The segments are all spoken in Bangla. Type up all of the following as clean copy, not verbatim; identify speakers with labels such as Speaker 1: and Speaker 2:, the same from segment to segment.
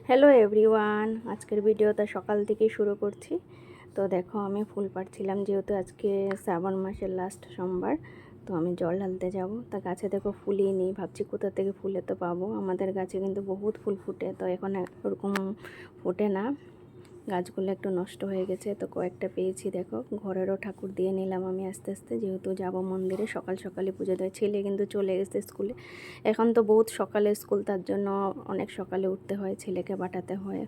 Speaker 1: হ্যালো এভরিওয়ান, আজকের ভিডিওটা সকাল থেকেই শুরু করছি। তো দেখো আমি ফুল পাড়ছিলাম, যেহেতু আজকে শ্রাবণ মাসের লাস্ট সোমবার। তো আমি জল ঢালতে যাব। তা গাছে দেখো ফুলই নেই, ভাবছি কোথা থেকে ফুলে তো পাবো। আমাদের গাছে কিন্তু বহুত ফুল ফুটে, তো এখন ওরকম ফোটে না, গাছগুলো একটু নষ্ট হয়ে গেছে। তো কয়েকটা পেয়েছি, দেখো ঘরেরও ঠাকুর দিয়ে নিলাম আমি আস্তে আস্তে, যেহেতু যাব মন্দিরে। সকাল সকালে পুজো দেয়। ছেলে কিন্তু চলে গেছে স্কুলে, এখন তো বহুত সকালে স্কুল, তার জন্য অনেক সকালে উঠতে হয়, ছেলেকে পাঠাতে হয়।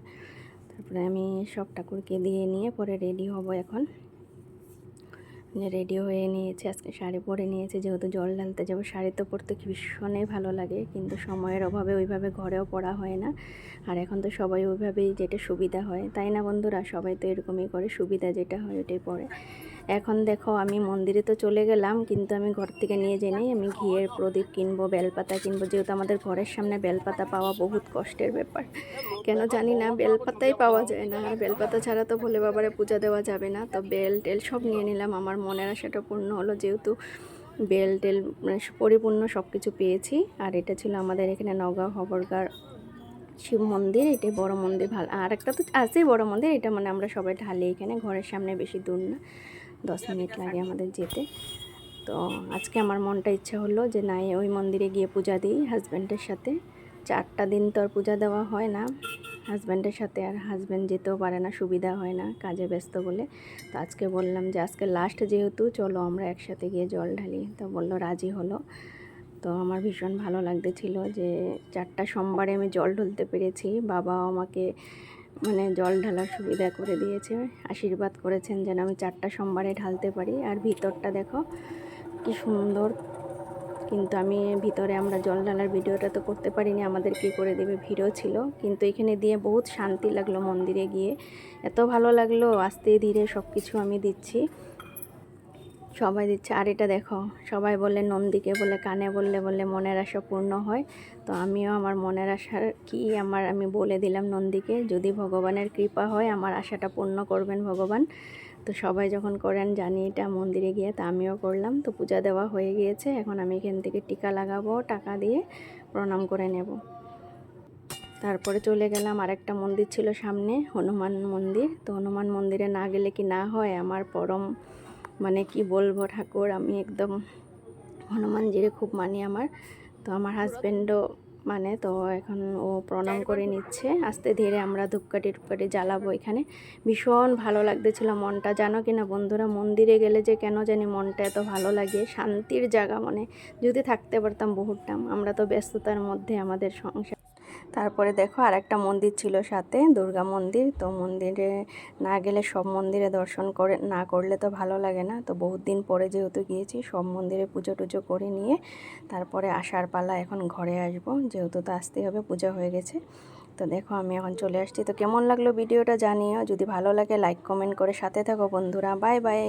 Speaker 1: তারপরে আমি সব ঠাকুরকে দিয়ে নিয়ে পরে রেডি হব। এখন রেডি হয়ে নিয়েছি, আজকে শাড়ি পরে নিয়েছি, যেহেতু জল ঢালতে যাবো। শাড়ি তো পরতে ভীষণই ভালো লাগে, কিন্তু সময়ের অভাবে ওইভাবে ঘরেও পরা হয় না। আর এখন তো সবাই ওইভাবেই, যেটা সুবিধা হয়, তাই না বন্ধুরা? সবাই তো এরকমই করে, সুবিধা যেটা হয় ওটাই পরে। এখন দেখো আমি মন্দিরে তো চলে গেলাম, কিন্তু আমি ঘর থেকে নিয়ে যাই, আমি ঘিয়ের প্রদীপ কিনবো, বেলপাতা কিনবো, যেহেতু আমাদের ঘরের সামনে বেলপাতা পাওয়া বহুত কষ্টের ব্যাপার। কেন জানি না, বেলপাতাই পাওয়া যায় না। আর বেলপাতা ছাড়া তো ভোলে বাবারে পূজা দেওয়া যাবে না। তো বেল টেল সব নিয়ে নিলাম, আমার মনের আশাটা পূর্ণ হলো, যেহেতু বেল টেল মানে পরিপূর্ণ সব কিছু পেয়েছি। আর এটা ছিল আমাদের এখানে নওগাঁ হবরগার শিব মন্দির, এটাই বড় মন্দির। ভালো, আর একটা তো আছেই বড় মন্দির, এটা মানে আমরা সবাই ঢালি এখানে, ঘরের সামনে, বেশি দূর না, 10 মিনিট লাগে আমাদের যেতে। তো আজকে আমার মনটা ইচ্ছা হলো যে না, ওই মন্দিরে গিয়ে পূজা দিই হাজব্যান্ডের সাথে। 4টা দিন তো আর পূজা দেওয়া হয় না হাজব্যান্ডের সাথে, আর হাজব্যান্ড যেতেও পারে না, সুবিধা হয় না, কাজে ব্যস্ত বলে। তো আজকে বললাম যে আজকে লাস্ট যেহেতু, চলো আমরা একসাথে গিয়ে জল ঢালি। তো বললো, রাজি হলো। তো আমার ভীষণ ভালো লাগতেছিল যে 4টা সোমবারে আমি জল ঢালতে পেরেছি। বাবাও আমাকে মানে জল ঢালার সুবিধা করে দিয়েছে, আশীর্বাদ করেছেন যেন আমি 4টা সোমবারে ঢালতে পারি। আর ভিতরটা দেখো কি সুন্দর। কিন্তু আমি ভিতরে আমরা জল ঢালার ভিডিওটা তো করতে পারিনি, আমাদের কি করে দেবে, ভিড়ও ছিল। কিন্তু এখানে দিয়ে বহুত শান্তি লাগলো, মন্দিরে গিয়ে এত ভালো লাগলো। আস্তে ধীরে সব কিছু আমি দিচ্ছি, সবাই দিচ্ছে। আর এটা দেখো, সবাই বলে নন্দীকে বলে কানে বললে বলে মনের আশা পূর্ণ হয়। তো আমিও আমার মনের আশার কি আমি বলে দিলাম নন্দীকে, যদি ভগবানের কৃপা হয় আমার আশাটা পূর্ণ করবেন ভগবান। তো সবাই যখন করেন জানি এটা মন্দিরে গিয়ে, তা আমিও করলাম। তো পূজা দেওয়া হয়ে গিয়েছে, এখন আমি এখান থেকে টিকা লাগাবো, টাকা দিয়ে প্রণাম করে নেব। তারপরে চলে গেলাম, আরেকটা মন্দির ছিল সামনে, হনুমান মন্দির। তো হনুমান মন্দিরে না গেলে কি না হয়, আমার পরম মানে কি বলবো ঠাকুর, আমি একদম হনুমানজিরে খুব মানি আমার। তো আমার হাজব্যান্ডও মানে, তো এখন ও প্রণাম করে নিচ্ছে। আস্তে ধীরে আমরা ধূপকাঠি টুপকাঠি জ্বালাবো এখানে। ভীষণ ভালো লাগতেছিল মনটা, জানো কি না বন্ধুরা, মন্দিরে গেলে যে কেন জানি মনটা এত ভালো লাগে, শান্তির জায়গা মনে। যদি থাকতে পারতাম বহুতটাম, আমরা তো ব্যস্ততার মধ্যে আমাদের সংসার। তারপরে দেখো আর একটা মন্দির ছিল সাথে, দুর্গা মন্দির। তো মন্দিরে না গেলে সব মন্দিরে দর্শন করে না করলে তো ভালো লাগে না। তো বহুত দিন পরে যেহেতু গিয়েছি, সব মন্দিরে পুজো টুজো করে নিয়ে তারপরে আসার পালা, এখন ঘরে আসবো, যেহেতু তো আসতেই হবে, পূজা হয়ে গেছে। তো দেখো আমি এখন চলে আসছি। তো কেমন লাগলো ভিডিওটা জানিও, যদি ভালো লাগে লাইক কমেন্ট করে সাথে থাকো বন্ধুরা। Bye bye.